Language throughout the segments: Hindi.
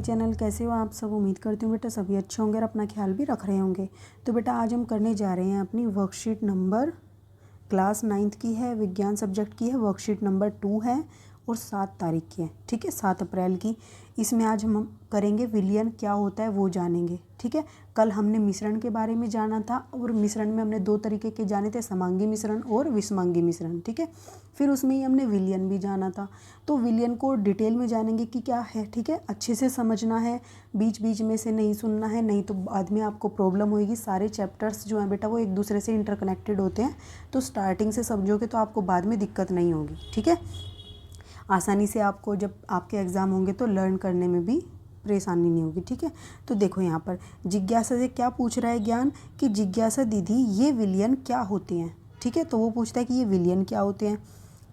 My channel. कैसे हो आप सब? उम्मीद करती हूँ बेटा सभी अच्छे होंगे और अपना ख्याल भी रख रहे होंगे। तो बेटा आज हम करने जा रहे हैं अपनी वर्कशीट नंबर क्लास 9th की है, विज्ञान सब्जेक्ट की है। वर्कशीट नंबर 2 है और 7 तारीख की है, ठीक है, 7 अप्रैल की। इसमें आज हम करेंगे विलयन क्या होता है वो जानेंगे, ठीक है। कल हमने मिश्रण के बारे में जाना था और मिश्रण में हमने 2 तरीके के जाने थे, समांगी मिश्रण और विषमांगी मिश्रण, ठीक है। फिर उसमें ही हमने विलयन भी जाना था। तो विलयन को डिटेल में जानेंगे कि क्या है, ठीक है। अच्छे से समझना है, बीच बीच में से नहीं सुनना है, नहीं तो बाद में आपको प्रॉब्लम होगी। सारे चैप्टर्स जो हैं बेटा वो एक दूसरे से इंटरकनेक्टेड होते हैं, तो स्टार्टिंग से समझोगे तो आपको बाद में दिक्कत नहीं होगी, ठीक है। आसानी से आपको जब आपके एग्ज़ाम होंगे तो लर्न करने में भी परेशानी नहीं होगी, ठीक है। तो देखो यहाँ पर जिज्ञासा से क्या पूछ रहा है ज्ञान कि जिज्ञासा दीदी ये विलयन क्या होते हैं, ठीक है। तो वो पूछता है कि ये विलयन क्या होते हैं।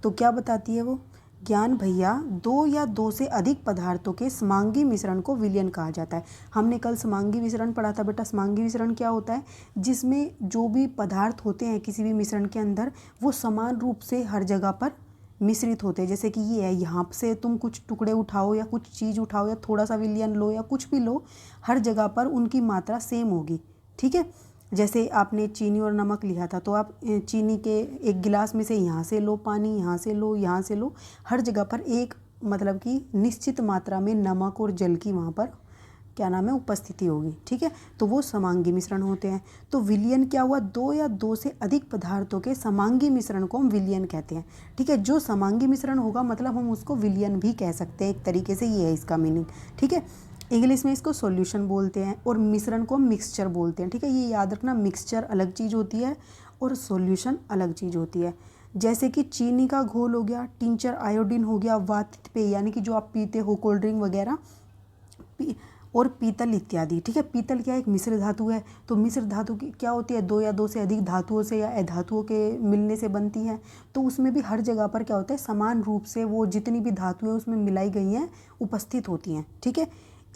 तो क्या बताती है वो ज्ञान, भैया 2 या 2 से अधिक पदार्थों के समांगी मिश्रण को विलयन कहा जाता है। हमने कल समांगी मिश्रण पढ़ा था बेटा। समांगी मिश्रण क्या होता है? जिसमें जो भी पदार्थ होते हैं किसी भी मिश्रण के अंदर वो समान रूप से हर जगह पर मिश्रित होते हैं। जैसे कि ये है, यहाँ से तुम कुछ टुकड़े उठाओ या कुछ चीज़ उठाओ या थोड़ा सा विलयन लो या कुछ भी लो, हर जगह पर उनकी मात्रा सेम होगी, ठीक है। जैसे आपने चीनी और नमक लिया था तो आप चीनी के एक गिलास में से यहाँ से लो पानी, यहाँ से लो, यहाँ से लो, हर जगह पर एक मतलब कि निश्चित मात्रा में नमक और जल की वहाँ पर क्या नाम है उपस्थिति होगी, ठीक है। तो वो समांगी मिश्रण होते हैं। तो विलयन क्या हुआ? 2 या 2 से अधिक पदार्थों के समांगी मिश्रण को हम विलयन कहते हैं, ठीक है। जो समांगी मिश्रण होगा मतलब हम उसको विलयन भी कह सकते हैं, एक तरीके से ये है इसका मीनिंग, ठीक है। इंग्लिश में इसको सॉल्यूशन बोलते हैं और मिश्रण को मिक्सचर बोलते हैं, ठीक है। ये याद रखना, मिक्सचर अलग चीज़ होती है और सॉल्यूशन अलग चीज़ होती है। जैसे कि चीनी का घोल हो गया, टिंचर आयोडीन हो गया, वातित पेय यानी कि जो आप पीते हो कोल्ड ड्रिंक वगैरह, और पीतल इत्यादि, ठीक है। पीतल क्या एक मिश्र धातु है। तो मिश्र धातु की क्या होती है? 2 या 2 से अधिक धातुओं से या अधातुओं के मिलने से बनती है। तो उसमें भी हर जगह पर क्या होता है? समान रूप से वो जितनी भी धातुएं उसमें मिलाई गई हैं उपस्थित होती हैं, ठीक है।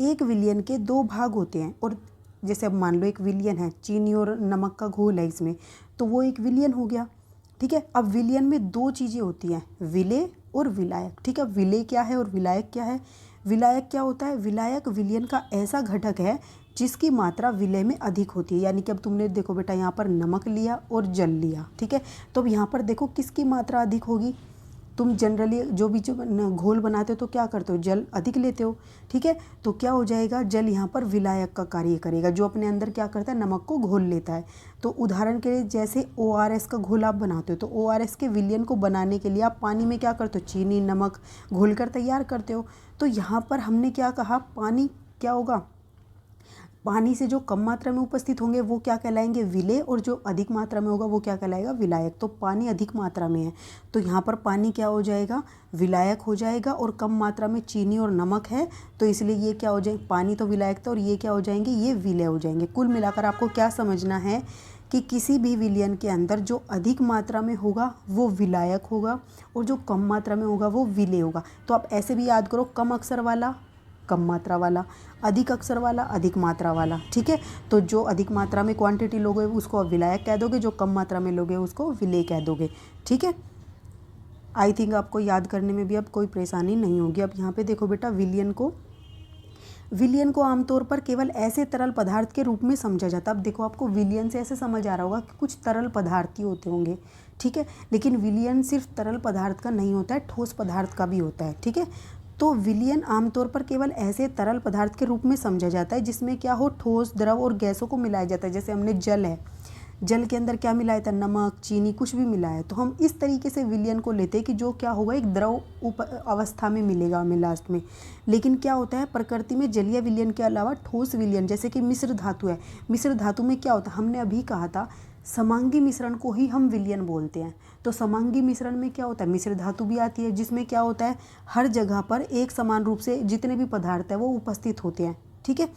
एक विलयन के 2 भाग होते हैं और जैसे अब मान लो एक विलयन है, चीनी और नमक का घोल है इसमें, तो वो एक विलयन हो गया, ठीक है। अब विलयन में 2 चीज़ें होती हैं, विलेय और विलायक, ठीक है। विलेय क्या है और विलायक क्या है? विलायक क्या होता है? विलायक विलयन का ऐसा घटक है जिसकी मात्रा विलेय में अधिक होती है। यानी कि अब तुमने देखो बेटा यहाँ पर नमक लिया और जल लिया, ठीक है। तो अब यहाँ पर देखो किसकी मात्रा अधिक होगी। तुम जनरली जो भी घोल बनाते हो तो क्या करते हो? जल अधिक लेते हो, ठीक है। तो क्या हो जाएगा? जल यहाँ पर विलायक का कार्य करेगा, जो अपने अंदर क्या करता है? नमक को घोल लेता है। तो उदाहरण के लिए जैसे ORS का घोल आप बनाते हो तो ORS के विलयन को बनाने के लिए आप पानी में क्या करते हो? चीनी नमक घोल कर तैयार करते हो। तो यहाँ पर हमने क्या कहा? पानी क्या होगा? पानी से जो कम मात्रा में उपस्थित होंगे वो क्या कहलाएंगे? विलेय, और जो अधिक मात्रा में होगा वो क्या कहलाएगा? विलायक। तो पानी अधिक मात्रा में है तो यहाँ पर पानी क्या हो जाएगा? विलायक हो जाएगा, और कम मात्रा में चीनी और नमक है तो इसलिए ये क्या हो जाएंगे? पानी तो विलायक था और ये क्या हो जाएंगे? ये विलेय हो जाएंगे। कुल मिलाकर आपको क्या समझना है कि किसी भी विलयन के अंदर जो अधिक मात्रा में होगा वो विलायक होगा और जो कम मात्रा में होगा वो विलेय होगा। तो आप ऐसे भी याद करो, कम अक्षर वाला कम मात्रा वाला, अधिक अक्षर वाला अधिक मात्रा वाला, ठीक है। तो जो अधिक मात्रा में क्वांटिटी लोगे उसको आप विलायक कह दोगे, जो कम मात्रा में लोगे उसको विलेय कह दोगे, ठीक है। आई थिंक आपको याद करने में भी अब कोई परेशानी नहीं होगी। अब यहाँ पे देखो बेटा, विलयन को आमतौर पर केवल ऐसे तरल पदार्थ के रूप में समझा जाता है। अब देखो आपको विलयन से ऐसे समझ आ रहा होगा कि कुछ तरल पदार्थ ही होते होंगे, ठीक है। लेकिन विलयन सिर्फ तरल पदार्थ का नहीं होता है, ठोस पदार्थ का भी होता है, ठीक है। तो विलयन आमतौर पर केवल ऐसे तरल पदार्थ के रूप में समझा जाता है जिसमें क्या हो? ठोस, द्रव और गैसों को मिलाया जाता है। जैसे हमने जल है, जल के अंदर क्या मिलाया था? नमक, चीनी, कुछ भी मिलाया। तो हम इस तरीके से विलयन को लेते हैं कि जो क्या होगा? एक द्रव अवस्था में मिलेगा हमें लास्ट में। लेकिन क्या होता है प्रकृति में जलीय विलयन के अलावा ठोस विलयन, जैसे कि मिश्र धातु है, मिश्र धातु में क्या होता है? हमने अभी कहा था समांगी मिश्रण को ही हम विलयन बोलते हैं। तो समांगी मिश्रण में क्या होता है? मिश्र धातु भी आती है जिसमें क्या होता है? हर जगह पर एक समान रूप से जितने भी पदार्थ है वो उपस्थित होते हैं, ठीक है।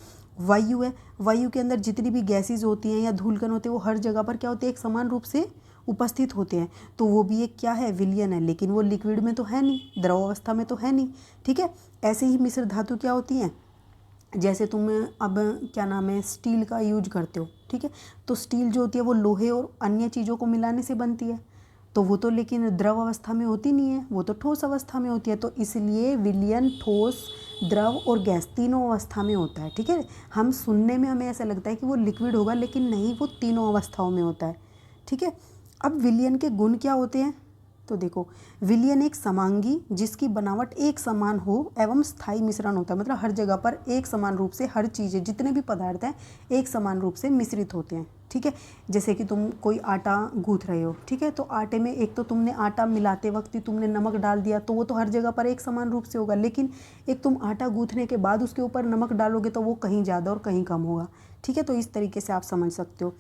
वायु है, वायु के अंदर जितनी भी गैसेज होती हैं या धूलकण होते हैं वो हर जगह पर क्या होते हैं? एक समान रूप से उपस्थित होते हैं। तो वो भी एक क्या है? विलयन है। लेकिन वो लिक्विड में तो है नहीं, द्रव अवस्था में तो है नहीं, ठीक है। ऐसे ही मिश्र धातु क्या होती हैं? जैसे तुम अब क्या नाम है स्टील का यूज करते हो, ठीक है। तो स्टील जो होती है वो लोहे और अन्य चीज़ों को मिलाने से बनती है, तो वो तो लेकिन द्रव अवस्था में होती नहीं है, वो तो ठोस अवस्था में होती है। तो इसलिए विलयन ठोस द्रव और गैस तीनों अवस्था में होता है। ठीक है, हम सुनने में हमें ऐसा लगता है कि वो लिक्विड होगा, लेकिन नहीं, वो तीनों अवस्थाओं में होता है। ठीक है, अब विलयन के गुण क्या होते हैं? तो देखो, विलयन एक समांगी जिसकी बनावट एक समान हो एवं स्थायी मिश्रण होता है। मतलब हर जगह पर एक समान रूप से हर चीज़ें, जितने भी पदार्थ हैं, एक समान रूप से मिश्रित होते हैं। ठीक है, जैसे कि तुम कोई आटा गूँथ रहे हो, ठीक है, तो आटे में एक तो तुमने आटा मिलाते वक्त ही तुमने नमक डाल दिया, तो वो तो हर जगह पर एक समान रूप से होगा। लेकिन एक तुम आटा गूँथने के बाद उसके ऊपर नमक डालोगे तो वो कहीं ज़्यादा और कहीं कम होगा। ठीक है, तो इस तरीके से आप समझ सकते हो।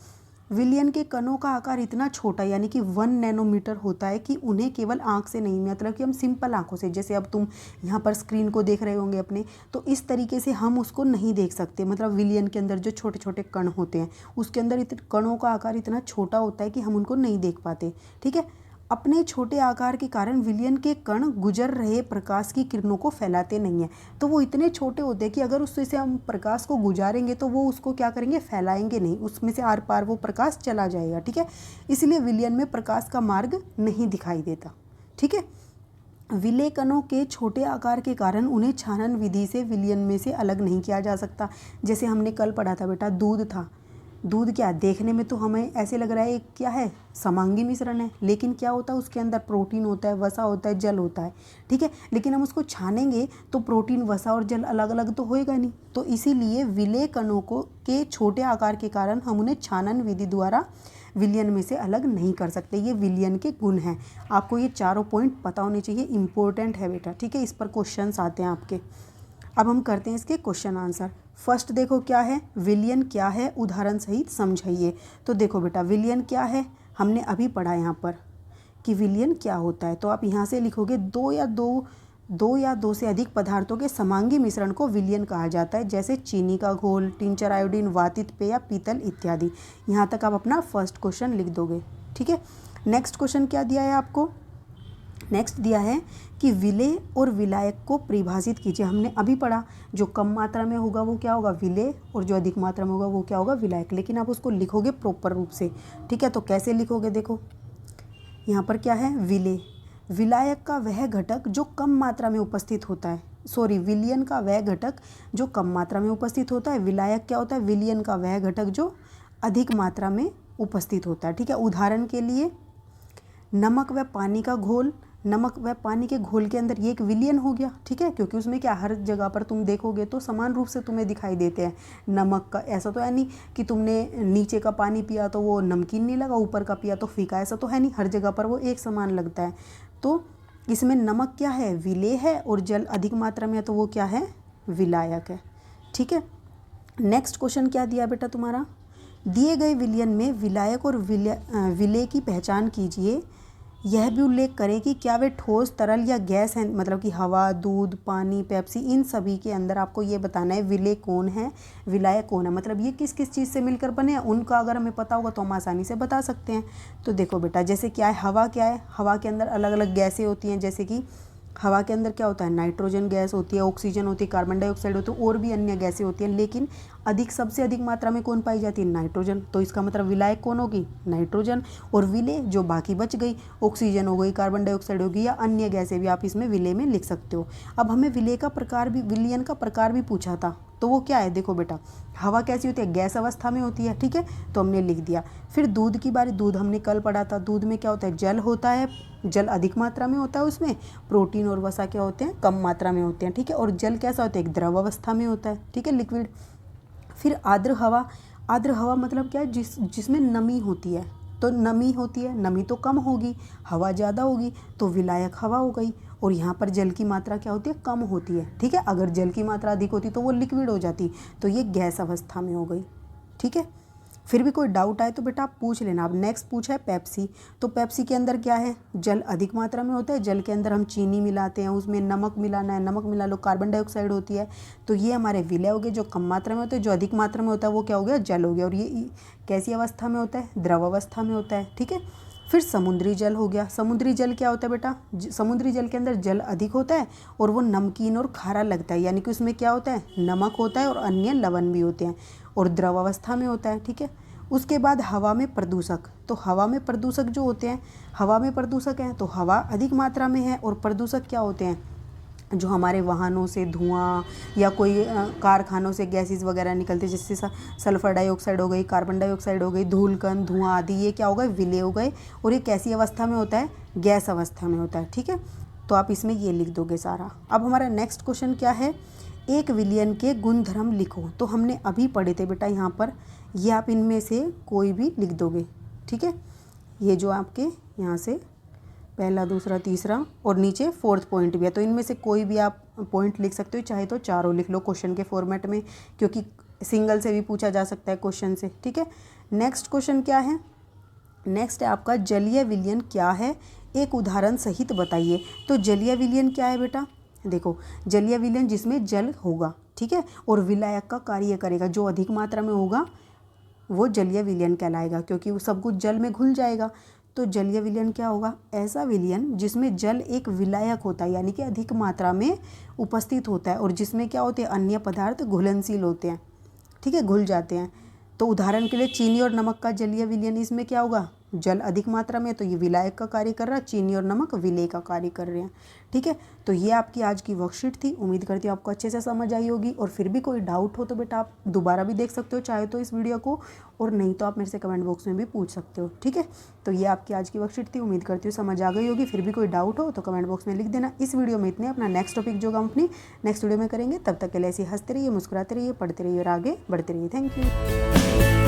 विलयन के कणों का आकार इतना छोटा यानी कि 1 नैनोमीटर होता है कि उन्हें केवल आंख से नहीं, मतलब कि हम सिंपल आंखों से, जैसे अब तुम यहाँ पर स्क्रीन को देख रहे होंगे अपने, तो इस तरीके से हम उसको नहीं देख सकते। मतलब विलयन के अंदर जो छोटे छोटे कण होते हैं, उसके अंदर कणों का आकार इतना छोटा होता है कि हम उनको नहीं देख पाते। ठीक है, अपने छोटे आकार के कारण विलयन के कण गुजर रहे प्रकाश की किरणों को फैलाते नहीं हैं। तो वो इतने छोटे होते हैं कि अगर उससे से हम प्रकाश को गुजारेंगे तो वो उसको क्या करेंगे, फैलाएंगे नहीं, उसमें से आर पार वो प्रकाश चला जाएगा। ठीक है, इसलिए विलयन में प्रकाश का मार्ग नहीं दिखाई देता। ठीक है, विलेय कणों के छोटे आकार के कारण उन्हें छानन विधि से विलयन में से अलग नहीं किया जा सकता। जैसे हमने कल पढ़ा था बेटा, दूध था। दूध क्या देखने में तो हमें ऐसे लग रहा है क्या है, समांगी मिश्रण है, लेकिन क्या होता है उसके अंदर प्रोटीन होता है, वसा होता है, जल होता है। ठीक है, लेकिन हम उसको छानेंगे तो प्रोटीन, वसा और जल अलग अलग तो होएगा नहीं। तो इसीलिए विलेय कणों को के छोटे आकार के कारण हम उन्हें छानन विधि द्वारा विलयन में से अलग नहीं कर सकते। ये विलयन के गुण हैं। आपको ये चारों पॉइंट पता होने चाहिए, इंपॉर्टेंट है बेटा। ठीक है, इस पर क्वेश्चंस आते हैं आपके। अब हम करते हैं इसके क्वेश्चन आंसर। फर्स्ट देखो क्या है, विलयन क्या है, उदाहरण सहित समझाइए। तो देखो बेटा, विलयन क्या है, हमने अभी पढ़ा यहाँ पर कि विलयन क्या होता है। तो आप यहाँ से लिखोगे दो या दो से अधिक पदार्थों के समांगी मिश्रण को विलयन कहा जाता है, जैसे चीनी का घोल, टिंचर आयोडीन, वातित पेय या पीतल इत्यादि। यहाँ तक आप अपना फर्स्ट क्वेश्चन लिख दोगे। ठीक है, नेक्स्ट क्वेश्चन क्या दिया है आपको? नेक्स्ट दिया है कि विलेय और विलायक को परिभाषित कीजिए। हमने अभी पढ़ा, जो कम मात्रा में होगा वो क्या होगा, विलेय, और जो अधिक मात्रा में होगा वो क्या होगा, विलायक। लेकिन आप उसको लिखोगे प्रॉपर रूप से। ठीक है, तो कैसे लिखोगे? देखो यहाँ पर क्या है, विलेय। विलायक का वह घटक जो कम मात्रा में उपस्थित होता है, विलयन का वह घटक जो कम मात्रा में उपस्थित होता है। विलायक क्या होता है, विलयन का वह घटक जो अधिक मात्रा में उपस्थित होता है। ठीक है, उदाहरण के लिए नमक व पानी का घोल, नमक व पानी के घोल के अंदर ये एक विलयन हो गया। ठीक है, क्योंकि उसमें क्या, हर जगह पर तुम देखोगे तो समान रूप से तुम्हें दिखाई देते हैं। नमक का ऐसा तो है नहीं कि तुमने नीचे का पानी पिया तो वो नमकीन नहीं लगा, ऊपर का पिया तो फीका, ऐसा तो है नहीं, हर जगह पर वो एक समान लगता है। तो इसमें नमक क्या है, विलेय है, और जल अधिक मात्रा में है तो वो क्या है, विलायक है। ठीक है, नेक्स्ट क्वेश्चन क्या दिया बेटा तुम्हारा, दिए गए विलयन में विलायक और विलेय की पहचान कीजिए। यह भी उल्लेख करें कि क्या वे ठोस, तरल या गैस हैं, मतलब कि हवा, दूध, पानी, पेप्सी, इन सभी के अंदर आपको ये बताना है विलेय कौन है, विलायक कौन है, मतलब ये किस किस चीज़ से मिलकर बने हैं। उनका अगर हमें पता होगा तो हम आसानी से बता सकते हैं। तो देखो बेटा, जैसे क्या है, हवा क्या है, हवा के अंदर अलग अलग गैसें होती हैं। जैसे कि हवा के अंदर क्या होता है, नाइट्रोजन गैस होती है, ऑक्सीजन होती है, कार्बन डाइऑक्साइड होती है, और भी अन्य गैसें होती हैं। लेकिन सबसे अधिक मात्रा में कौन पाई जाती है, नाइट्रोजन। तो इसका मतलब विलायक कौन होगी, नाइट्रोजन। और विलेय जो बाकी बच गई, ऑक्सीजन हो गई, कार्बन डाइऑक्साइड होगी, या अन्य गैसें भी आप इसमें विलेय में लिख सकते हो। अब हमें विलेय का प्रकार भी, विलयन का प्रकार भी पूछा था, तो वो क्या है, देखो बेटा, हवा कैसी होती है, गैस अवस्था में होती है। ठीक है, तो हमने लिख दिया। फिर दूध की बारी, दूध हमने कल पढ़ा था, दूध में क्या होता है, जल होता है, जल अधिक मात्रा में होता है, उसमें प्रोटीन और वसा क्या होते हैं, कम मात्रा में होते हैं। ठीक है, और जल कैसा होता है, एक द्रव अवस्था में होता है। ठीक है, लिक्विड। फिर आर्द्र हवा, आर्द्र हवा मतलब क्या है, जिसमें नमी होती है। तो नमी होती है, नमी तो कम होगी, हवा ज़्यादा होगी, तो विलायक हवा हो गई। और यहाँ पर जल की मात्रा क्या होती है, कम होती है। ठीक है, अगर जल की मात्रा अधिक होती तो वो लिक्विड हो जाती, तो ये गैस अवस्था में हो गई। ठीक है, फिर भी कोई डाउट आए तो बेटा आप पूछ लेना। अब नेक्स्ट पूछा है पेप्सी। तो पेप्सी के अंदर क्या है, जल अधिक मात्रा में होता है, जल के अंदर हम चीनी मिलाते हैं, उसमें नमक मिलाना है, नमक मिला लो, कार्बन डाइऑक्साइड होती है। तो ये हमारे विलय हो गए, जो कम मात्रा में होते हैं। जो अधिक मात्रा में होता है वो क्या हो गया, जल हो गया। और ये कैसी अवस्था में होता है, द्रव अवस्था में होता है। ठीक है, फिर समुद्री जल हो गया। समुद्री जल क्या होता है बेटा, समुद्री जल के अंदर जल अधिक होता है और वो नमकीन और खारा लगता है, यानी कि उसमें क्या होता है, नमक होता है और अन्य लवण भी होते हैं, और द्रव अवस्था में होता है। ठीक है, उसके बाद हवा में प्रदूषक। तो हवा में प्रदूषक जो होते हैं, हवा में प्रदूषक हैं तो हवा अधिक मात्रा में है, और प्रदूषक क्या होते हैं, जो हमारे वाहनों से धुआं या कोई कारखानों से गैसेस वगैरह निकलते, जिससे सल्फ़र डाइऑक्साइड हो गई, कार्बन डाइऑक्साइड हो गई, धूल कण, धुआं आदि, ये क्या हो गए, विलय हो गए। और ये कैसी अवस्था में होता है, गैस अवस्था में होता है। ठीक है, तो आप इसमें ये लिख दोगे सारा। अब हमारा नेक्स्ट क्वेश्चन क्या है, एक विलयन के गुणधर्म लिखो। तो हमने अभी पढ़े थे बेटा यहाँ पर, ये आप इनमें से कोई भी लिख दोगे। ठीक है, ये जो आपके यहाँ से पहला, दूसरा, तीसरा और नीचे फोर्थ पॉइंट भी है, तो इनमें से कोई भी आप पॉइंट लिख सकते हो, चाहे तो चारों लिख लो क्वेश्चन के फॉर्मेट में, क्योंकि सिंगल से भी पूछा जा सकता है क्वेश्चन से। ठीक है, नेक्स्ट क्वेश्चन क्या है, नेक्स्ट है आपका जलीय विलयन क्या है, एक उदाहरण सहित बताइए। तो जलीय विलयन क्या है बेटा, देखो जलीय विलयन जिसमें जल होगा, ठीक है, और विलायक का कार्य करेगा, जो अधिक मात्रा में होगा वो जलीय विलयन कहलाएगा, क्योंकि वो सब कुछ जल में घुल जाएगा। तो जलीय विलयन क्या होगा, ऐसा विलयन जिसमें जल एक विलायक होता है, यानी कि अधिक मात्रा में उपस्थित होता है, और जिसमें क्या होते हैं, अन्य पदार्थ घुलनशील होते हैं। ठीक है, घुल जाते हैं। तो उदाहरण के लिए चीनी और नमक का जलीय विलयन, इसमें क्या होगा, जल अधिक मात्रा में, तो ये विलायक का कार्य कर रहा है, चीनी और नमक विलेय का कार्य कर रहे हैं। ठीक है, तो ये आपकी आज की वर्कशीट थी। उम्मीद करती हूँ आपको अच्छे से समझ आई होगी, और फिर भी कोई डाउट हो तो बेटा आप दोबारा भी देख सकते हो चाहे तो इस वीडियो को, और नहीं तो आप मेरे से कमेंट बॉक्स में भी पूछ सकते हो। ठीक है, तो ये आपकी आज की वर्कशीट थी। उम्मीद करती हूँ समझ आ गई होगी। फिर भी कोई डाउट हो तो कमेंट बॉक्स में लिख देना। इस वीडियो में इतने, अपना नेक्स्ट टॉपिक जो हम अपनी नेक्स्ट वीडियो में करेंगे, तब तक के लिए ऐसे हंसते रहिए, मुस्कुराते रहिए, पढ़ते रहिए और आगे बढ़ते रहिए। Thank you.